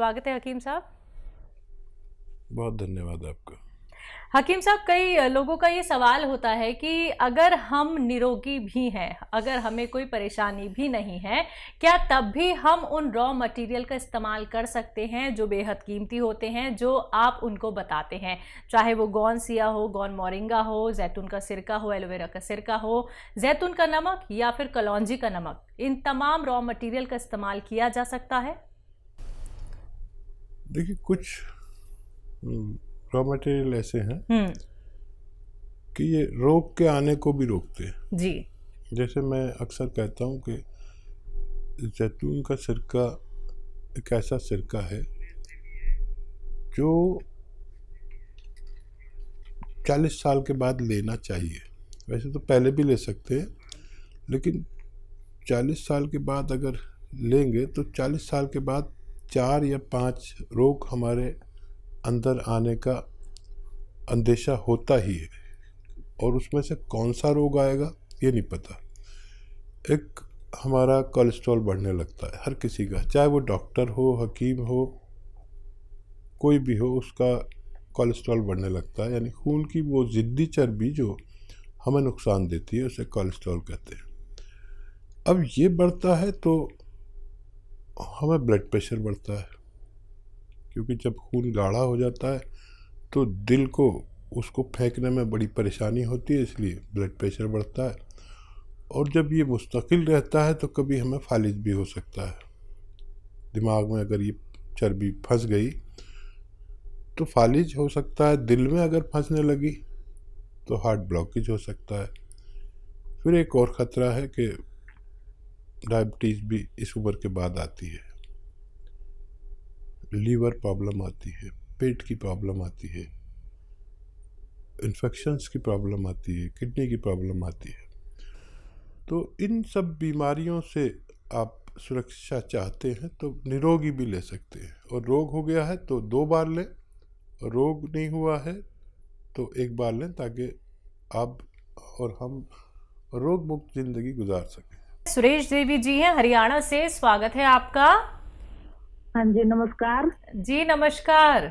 स्वागत है हकीम साहब। बहुत धन्यवाद आपका। हकीम साहब, कई लोगों का ये सवाल होता है कि अगर हम निरोगी भी हैं, अगर हमें कोई परेशानी भी नहीं है, क्या तब भी हम उन रॉ मटेरियल का इस्तेमाल कर सकते हैं जो बेहद कीमती होते हैं, जो आप उनको बताते हैं, चाहे वो गौन सिया हो, गौन मोरिंगा हो, जैतून का सिरका हो, एलोवेरा का सिरका हो, जैतून का नमक या फिर कलौंजी का नमक, इन तमाम रॉ मटेरियल का इस्तेमाल किया जा सकता है? देखिए, कुछ रॉ मटेरियल ऐसे हैं कि ये रोग के आने को भी रोकते हैं। जी। जैसे मैं अक्सर कहता हूँ कि जैतून का सिरका एक ऐसा सिरका है जो 40 साल के बाद लेना चाहिए। वैसे तो पहले भी ले सकते हैं, लेकिन 40 साल के बाद अगर लेंगे तो 40 साल के बाद 4 या 5 रोग हमारे अंदर आने का अंदेशा होता ही है, और उसमें से कौन सा रोग आएगा ये नहीं पता। एक हमारा कोलेस्ट्रॉल बढ़ने लगता है हर किसी का, चाहे वो डॉक्टर हो, हकीम हो, कोई भी हो, उसका कोलेस्ट्रॉल बढ़ने लगता है। यानी खून की वो ज़िद्दी चर्बी जो हमें नुकसान देती है उसे कोलेस्ट्रॉल कहते हैं। अब ये बढ़ता है तो हमें ब्लड प्रेशर बढ़ता है, क्योंकि जब खून गाढ़ा हो जाता है तो दिल को उसको फेंकने में बड़ी परेशानी होती है, इसलिए ब्लड प्रेशर बढ़ता है। और जब ये मुस्तकिल रहता है तो कभी हमें फालिज भी हो सकता है। दिमाग में अगर ये चर्बी फंस गई तो फालिज हो सकता है। दिल में अगर फंसने लगी तो हार्ट ब्लॉकेज हो सकता है। फिर एक और ख़तरा है कि डायबिटीज़ भी इस उम्र के बाद आती है, लीवर प्रॉब्लम आती है, पेट की प्रॉब्लम आती है, इन्फेक्शंस की प्रॉब्लम आती है, किडनी की प्रॉब्लम आती है। तो इन सब बीमारियों से आप सुरक्षा चाहते हैं तो निरोगी भी ले सकते हैं, और रोग हो गया है तो 2 बार लें, और रोग नहीं हुआ है तो 1 बार लें, ताकि आप और हम रोग मुक्त ज़िंदगी गुजार सकें। सुरेश देवी जी हैं हरियाणा से, स्वागत है आपका। हाँ जी, नमस्कार जी नमस्कार।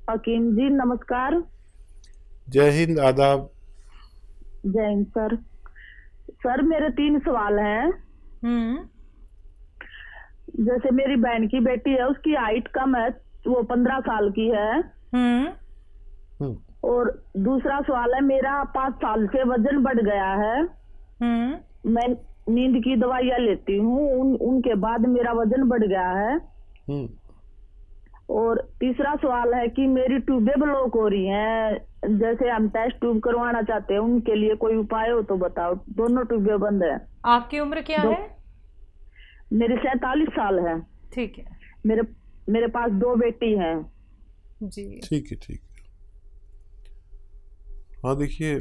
हकीम जी, नमस्कार। जय हिंद, आदाब। जय हिंद सर। सर, मेरे 3 सवाल हैं। जैसे मेरी बहन की बेटी है, उसकी हाइट कम है, वो 15 साल की है। और दूसरा सवाल है, मेरा 5 साल से वजन बढ़ गया है। मैं नींद की दवाइयाँ लेती हूँ, उनके बाद मेरा वजन बढ़ गया है। और तीसरा सवाल है कि मेरी ट्यूबें ब्लॉक हो रही हैं, जैसे हम टेस्ट ट्यूब करवाना चाहते हैं, उनके लिए कोई उपाय हो तो बताओ। दोनों ट्यूबें बंद है। आपकी उम्र क्या है? मेरी 47 साल है। ठीक है। मेरे पास 2 बेटी हैं। जी ठीक है, ठीक है। हाँ, देखिए,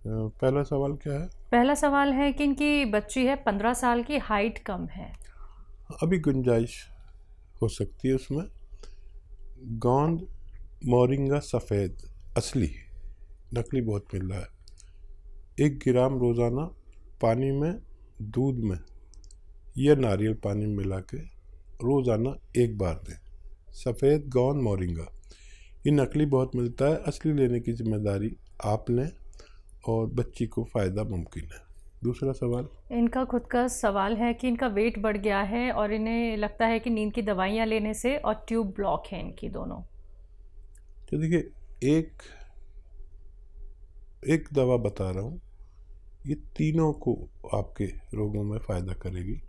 पहला सवाल क्या है? पहला सवाल है कि इनकी बच्ची है 15 साल की, हाइट कम है। अभी गुंजाइश हो सकती है उसमें। गोंद मोरिंगा सफ़ेद असली, नकली बहुत मिल रहा है। 1 ग्राम रोज़ाना पानी में, दूध में या नारियल पानी में मिला के रोज़ाना 1 बार दें। सफ़ेद गोंद मोरिंगा, ये नकली बहुत मिलता है, असली लेने की जिम्मेदारी आप लें और बच्ची को फ़ायदा मुमकिन है। दूसरा सवाल, इनका खुद का सवाल है कि इनका वेट बढ़ गया है और इन्हें लगता है कि नींद की दवाइयाँ लेने से और ट्यूब ब्लॉक है इनकी दोनों। तो देखिए, एक दवा बता रहा हूँ, ये तीनों को आपके रोगों में फ़ायदा करेगी।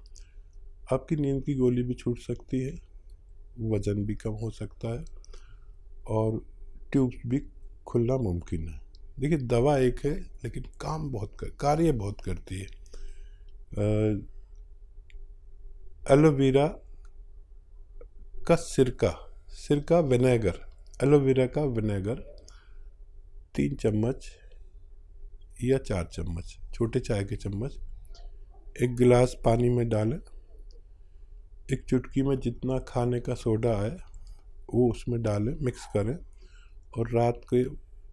आपकी नींद की गोली भी छूट सकती है, वज़न भी कम हो सकता है, और ट्यूब्स भी खुलना मुमकिन है। देखिए, दवा एक है लेकिन कार्य बहुत करती है। एलोवेरा का सिरका विनेगर, एलोवेरा का विनेगर 3 चम्मच या 4 चम्मच, छोटे चाय के चम्मच, 1 गिलास पानी में डालें। 1 चुटकी में जितना खाने का सोडा है वो उसमें डालें, मिक्स करें, और रात के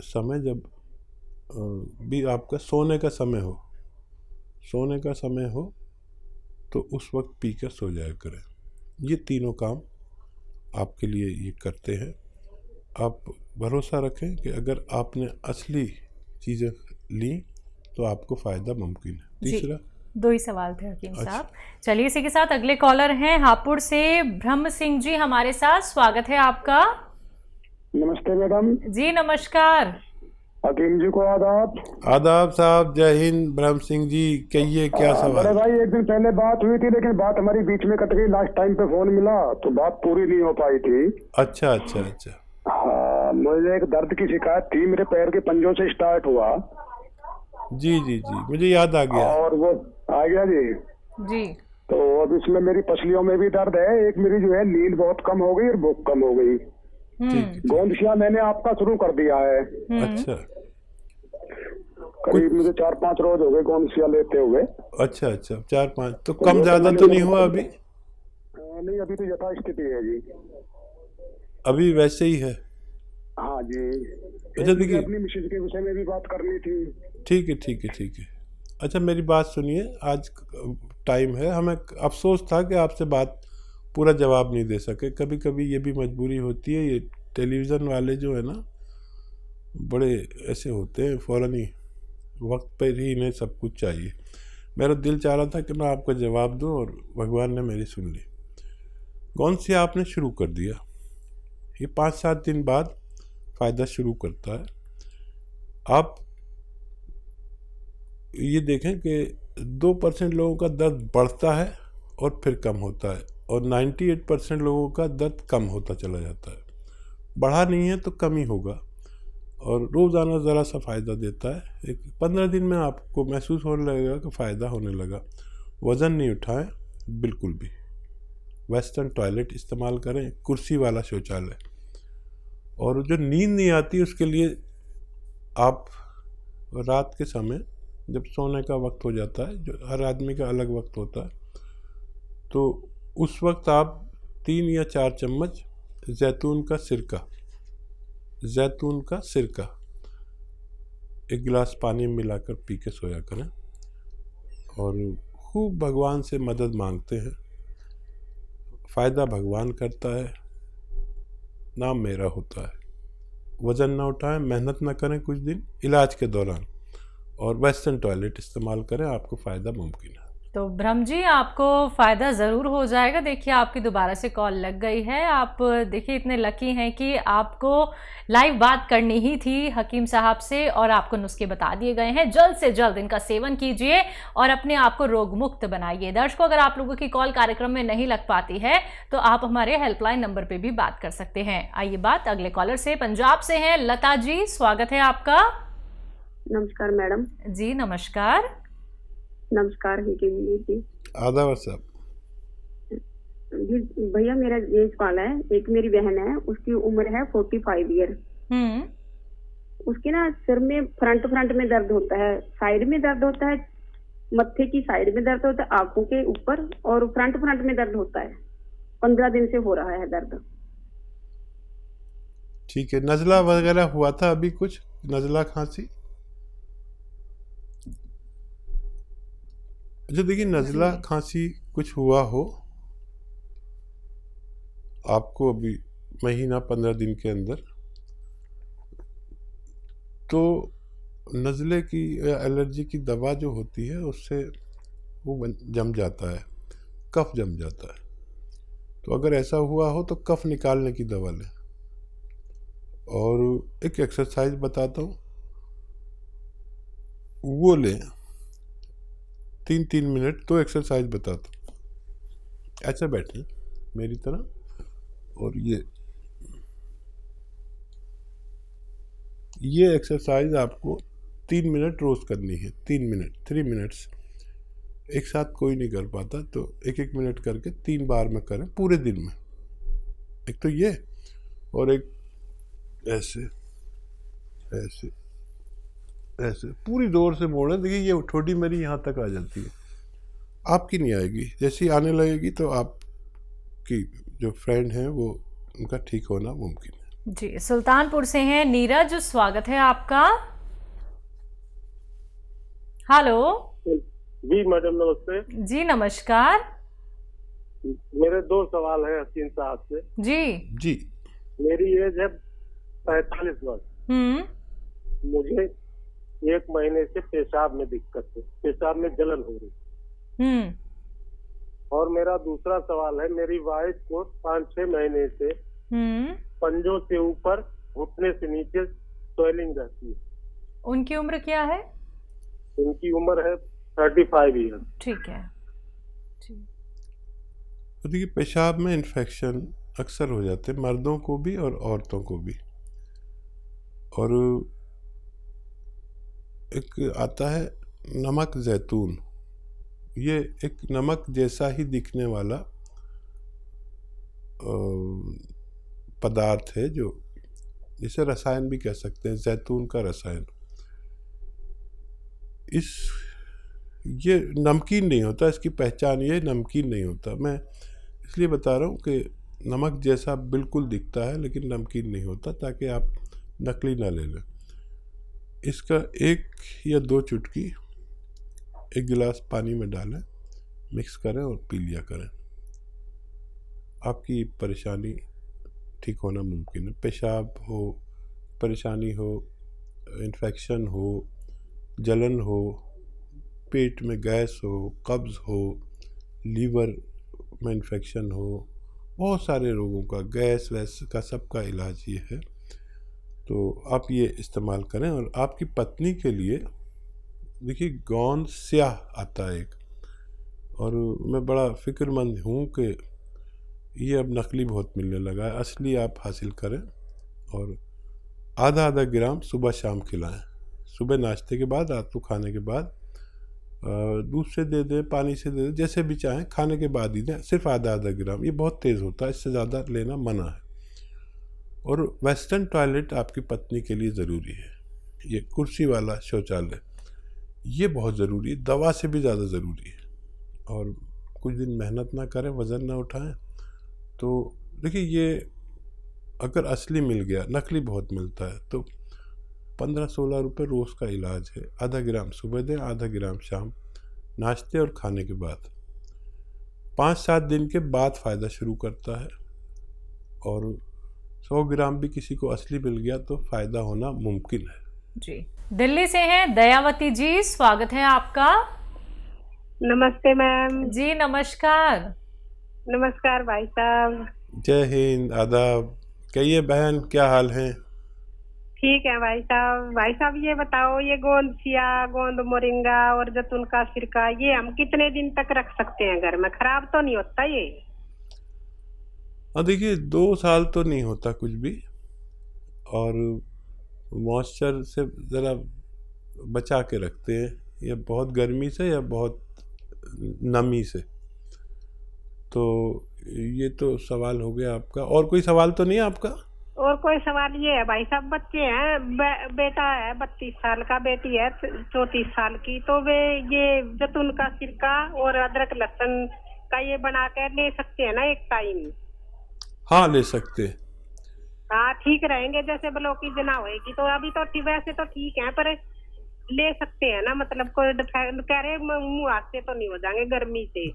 समय जब भी आपका सोने का समय हो तो उस वक्त पीकर सो जाया करें। ये तीनों काम आपके लिए ये करते हैं। आप भरोसा रखें कि अगर आपने असली चीज़ें ली तो आपको फ़ायदा मुमकिन है। तीसरा, 2 ही सवाल थे हकीम साहब। चलिए इसी के साथ अगले कॉलर हैं हापुड़ से ब्रह्म सिंह जी हमारे साथ, स्वागत है आपका। नमस्ते मैडम जी नमस्कार। हकीम जी को आदाब। आदाब साहब, जय हिंद। ब्रह्म सिंह जी कहिए क्या सवाल। अरे भाई एक दिन पहले बात हुई थी लेकिन बात हमारी बीच में कट गई, लास्ट टाइम पे फोन मिला तो बात पूरी नहीं हो पाई थी। अच्छा अच्छा अच्छा। हाँ, मुझे एक दर्द की शिकायत थी, मेरे पैर के पंजों से स्टार्ट हुआ। जी जी जी, मुझे याद आ गया। और वो आ गया जी। जी। तो अब इसमें मेरी पसलियों में भी दर्द है, एक मेरी जो है नींद बहुत कम हो गई और भूख कम हो गई। गोंदशिया मैंने आपका शुरू कर दिया है। अच्छा, करीब मुझे 4-5 रोज हो गए गोंदशिया लेते हुए। अच्छा अच्छा, 4-5 तो कम ज्यादा तो नहीं हुआ अभी? नहीं, अभी तो यथास्थिति है जी, अभी वैसे ही है। हाँ जी। अच्छा देखिए, अपनी मिसेज के विषय में भी बात करनी थी। ठीक है ठीक है ठीक है। अच्छा मेरी बात सुनिए, आज टाइम है, हमें अफसोस था कि आपसे बात पूरा जवाब नहीं दे सके। कभी कभी ये भी मजबूरी होती है, ये टेलीविज़न वाले जो है ना बड़े ऐसे होते हैं, फ़ौरन ही वक्त पर ही इन्हें सब कुछ चाहिए। मेरा दिल चाह रहा था कि मैं आपको जवाब दूं और भगवान ने मेरी सुन ली। कौन सी आपने शुरू कर दिया, ये 5-7 दिन बाद फ़ायदा शुरू करता है। आप ये देखें कि 2% लोगों का दर्द बढ़ता है और फिर कम होता है, और 98% लोगों का दर्द कम होता चला जाता है। बढ़ा नहीं है तो कम ही होगा, और रोज़ाना ज़रा सा फ़ायदा देता है। एक 15 दिन में आपको महसूस होने लगेगा कि फ़ायदा होने लगा। वज़न नहीं उठाएं बिल्कुल भी, वेस्टर्न टॉयलेट इस्तेमाल करें, कुर्सी वाला शौचालय। और जो नींद नहीं आती उसके लिए आप रात के समय जब सोने का वक्त हो जाता है, जो हर आदमी का अलग वक्त होता है, तो उस वक्त आप 3 या 4 चम्मच जैतून का सिरका 1 गिलास पानी में मिलाकर पी के सोया करें, और खूब भगवान से मदद मांगते हैं। फ़ायदा भगवान करता है, नाम मेरा होता है। वज़न ना उठाएं, मेहनत ना करें कुछ दिन इलाज के दौरान, और वेस्टर्न टॉयलेट इस्तेमाल करें, आपको फ़ायदा मुमकिन है। तो ब्रह्म जी आपको फ़ायदा ज़रूर हो जाएगा। देखिए आपकी दोबारा से कॉल लग गई है। आप देखिए इतने लकी हैं कि आपको लाइव बात करनी ही थी हकीम साहब से, और आपको नुस्खे बता दिए गए हैं। जल्द से जल्द इनका सेवन कीजिए और अपने आप को रोग मुक्त बनाइए। दर्शकों, अगर आप लोगों की कॉल कार्यक्रम में नहीं लग पाती है तो आप हमारे हेल्पलाइन नंबर पर भी बात कर सकते हैं। आइए बात अगले कॉलर से, पंजाब से हैं लता जी, स्वागत है आपका। नमस्कार मैडम। जी नमस्कार। नमस्कार जी। आदाब साहब। भैया मेरा ये सवाल है, एक मेरी बहन है, उसकी उम्र है 45 ईयर। उसके ना सिर में फ्रंट में दर्द होता है, साइड में दर्द होता है, मत्थे की साइड में दर्द होता है, आंखों के ऊपर, और फ्रंट में दर्द होता है। 15 दिन से हो रहा है दर्द। ठीक है, नज़ला वगैरह हुआ था अभी कुछ, नज़ला खांसी? अच्छा देखिए, नज़ला खांसी कुछ हुआ हो आपको अभी महीना 15 दिन के अंदर, तो नज़ले की एलर्जी की दवा जो होती है उससे वो जम जाता है, कफ जम जाता है। तो अगर ऐसा हुआ हो तो कफ निकालने की दवा लें। और एक एक्सरसाइज बताता हूँ, वो लें 3-3 मिनट। तो एक्सरसाइज बताता हूँ। ऐसा बैठें मेरी तरह, और ये एक्सरसाइज आपको 3 मिनट रोज़ करनी है। 3 मिनट्स एक साथ कोई नहीं कर पाता, तो 1-1 मिनट करके 3 बार में करें पूरे दिन में। एक तो ये, और एक ऐसे ऐसे ऐसे पूरी जोर से मोड़ें। देखिए ये ठोडी मेरी यहाँ तक आ जाती है, आपकी नहीं आएगी। जैसी आने लगेगी तो आपकी जो फ्रेंड हैं वो उनका ठीक होना मुमकिन है। जी, सुल्तानपुर से हैं नीरज, स्वागत है आपका। हेलो जी मैडम, नमस्ते। जी नमस्कार। मेरे 2 सवाल हैं हसीन साहब से। जी जी। मेरी एज है 45 वर्ष। मुझे 1 महीने से पेशाब में दिक्कत है, पेशाब में जलन हो रही। और मेरा दूसरा सवाल है, मेरी वाइफ को 5-6 महीने से पंजों से ऊपर घुटने से नीचे स्वेलिंग रहती है। उनकी उम्र क्या है? उनकी उम्र है 35 ईयर। ठीक है। देखिए, पेशाब में इन्फेक्शन अक्सर हो जाते हैं, मर्दों को भी और औरतों को भी। और एक आता है नमक जैतून, ये एक नमक जैसा ही दिखने वाला पदार्थ है, जो जिसे रसायन भी कह सकते हैं, जैतून का रसायन। ये नमकीन नहीं होता, इसकी पहचान ये नमकीन नहीं होता। मैं इसलिए बता रहा हूँ कि नमक जैसा बिल्कुल दिखता है लेकिन नमकीन नहीं होता, ताकि आप नकली ना ले लें। इसका 1 या 2 चुटकी 1 गिलास पानी में डालें, मिक्स करें और पी लिया करें। आपकी परेशानी ठीक होना मुमकिन है। पेशाब हो, परेशानी हो, इन्फेक्शन हो, जलन हो, पेट में गैस हो, कब्ज़ हो, लीवर में इन्फेक्शन हो, बहुत सारे रोगों का, गैस वैस का सबका इलाज ये है। तो आप ये इस्तेमाल करें। और आपकी पत्नी के लिए देखिए, गोंद स्याह आता है एक, और मैं बड़ा फ़िक्रमंद हूँ कि ये अब नकली बहुत मिलने लगा है। असली आप हासिल करें और आधा ग्राम सुबह शाम खिलाएं। सुबह नाश्ते के बाद, रात को खाने के बाद, दूध से दे दें, पानी से दे दें, जैसे भी चाहें, खाने के बाद ही दें। सिर्फ आधा ग्राम, ये बहुत तेज़ होता है, इससे ज़्यादा लेना मना है। और वेस्टर्न टॉयलेट आपकी पत्नी के लिए ज़रूरी है। ये कुर्सी वाला शौचालय ये बहुत ज़रूरी है, दवा से भी ज़्यादा ज़रूरी है। और कुछ दिन मेहनत ना करें, वज़न ना उठाएं, तो देखिए, ये अगर असली मिल गया, नकली बहुत मिलता है, तो 15-16 रुपये रोज़ का इलाज है। आधा ग्राम सुबह दें, आधा ग्राम शाम, नाश्ते और खाने के बाद। 5-7 दिन के बाद फ़ायदा शुरू करता है। और 100 ग्राम भी किसी को असली मिल गया तो फ़ायदा होना मुमकिन है। जी, दिल्ली से हैं दयावती जी, स्वागत है आपका। नमस्ते मैम। जी नमस्कार। नमस्कार भाई साहब। जय हिंद, आदाब। कहिए बहन, क्या हाल है? ठीक है भाई साहब। भाई साहब ये बताओ, ये गोंद सिया, गोंद मोरिंगा और जैतून का सिरका, ये हम कितने दिन तक रख सकते हैं घर में? खराब तो नहीं होता ये? हाँ, देखिए, 2 साल तो नहीं होता कुछ भी। और मॉइस्चर से ज़रा बचा के रखते हैं, या बहुत गर्मी से या बहुत नमी से। तो ये तो सवाल हो गया आपका। और कोई सवाल तो नहीं है आपका? और कोई सवाल ये है भाई साहब, बच्चे हैं, बेटा है 32 साल का, बेटी है 34 साल की, तो वे ये जैतून का सिरका और अदरक लहसुन का ये बना कर ले सकते हैं ना एक टाइम? हाँ, ले सकते हैं। हाँ, ठीक रहेंगे। जैसे ब्लॉक की जना होगी तो अभी तो वैसे तो ठीक है, पर ले सकते हैं ना? मतलब कोई कह रहे मुँह हाथ से तो नहीं हो जाएंगे गर्मी से?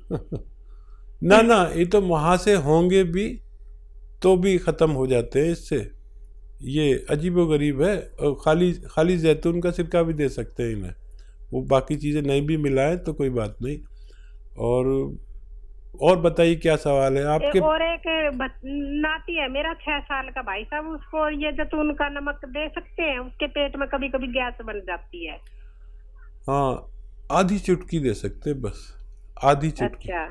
ना, ये तो वहाँ से होंगे भी तो भी ख़त्म हो जाते हैं इससे। ये अजीबोगरीब है। और खाली जैतून का सिरका भी दे सकते हैं इन्हें, वो बाकी चीज़ें नहीं भी मिलाएं तो कोई बात नहीं। और बताइए क्या सवाल है आपके? और एक नाती है मेरा 6 साल का भाई साहब, उसको ये जैतून का नमक दे सकते हैं? उसके पेट में कभी कभी गैस बन जाती है। हाँ, आधी चुटकी दे सकते हैं, बस आधी चुटकी। अच्छा,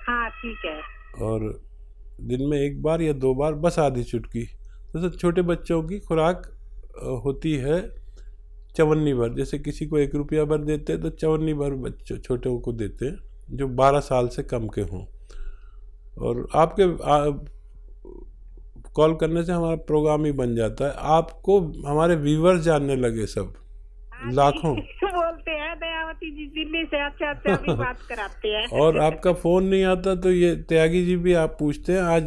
हाँ ठीक है। और दिन में 1 बार या 2 बार, बस आधी चुटकी। जैसे छोटे बच्चों की खुराक होती है चवन्नी भर। जैसे किसी को 1 रुपया भर देते हैं तो चवन्नी भर बच्चों छोटों को देते हैं जो 12 साल से कम के हों। और आपके कॉल करने से हमारा प्रोग्राम ही बन जाता है। आपको हमारे व्यूअर्स जानने लगे सब, लाखों बोलते हैं दयावती जी दिल्ली से, अच्छा भी बात कराते हैं। और आपका फ़ोन नहीं आता तो ये त्यागी जी भी आप पूछते हैं, आज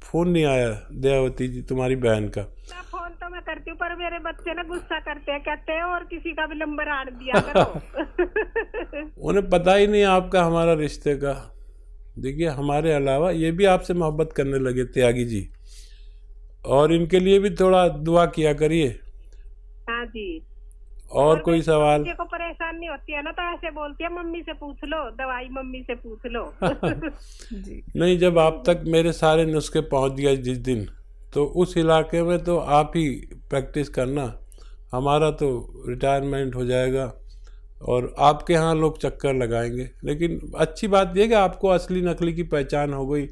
फ़ोन नहीं आया दयावती जी तुम्हारी बहन का। फोन तो मैं करती हूँ, पर मेरे बच्चे ना गुस्सा करते हैं, कहते हैं और किसी का भी नंबर आड़ दिया करो। उन्हें पता ही नहीं आपका हमारा रिश्ते का। देखिए हमारे अलावा ये भी आपसे मोहब्बत करने लगे त्यागी जी, और इनके लिए भी थोड़ा दुआ किया करिए। हाँ जी। और कोई सवाल? बच्चे को परेशानी होती है ना तो ऐसे बोलती है मम्मी से पूछ लो, दवाई मम्मी से पूछ लो। जी। नहीं, जब आप तक मेरे सारे नुस्खे पहुंच गए जिस दिन, तो उस इलाके में तो आप ही प्रैक्टिस करना, हमारा तो रिटायरमेंट हो जाएगा और आपके यहाँ लोग चक्कर लगाएंगे। लेकिन अच्छी बात यह कि आपको असली नकली की पहचान हो गई,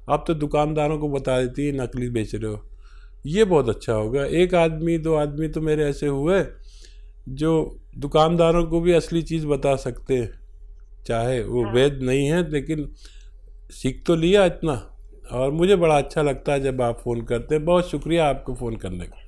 आप तो दुकानदारों को बता देती है नकली बेच रहे हो, ये बहुत अच्छा होगा। एक आदमी 2 आदमी तो मेरे ऐसे हुए जो दुकानदारों को भी असली चीज़ बता सकते हैं, चाहे वो वैध नहीं है, लेकिन सीख तो लिया इतना। और मुझे बड़ा अच्छा लगता है जब आप फ़ोन करते हैं। बहुत शुक्रिया आपको फ़ोन करने का।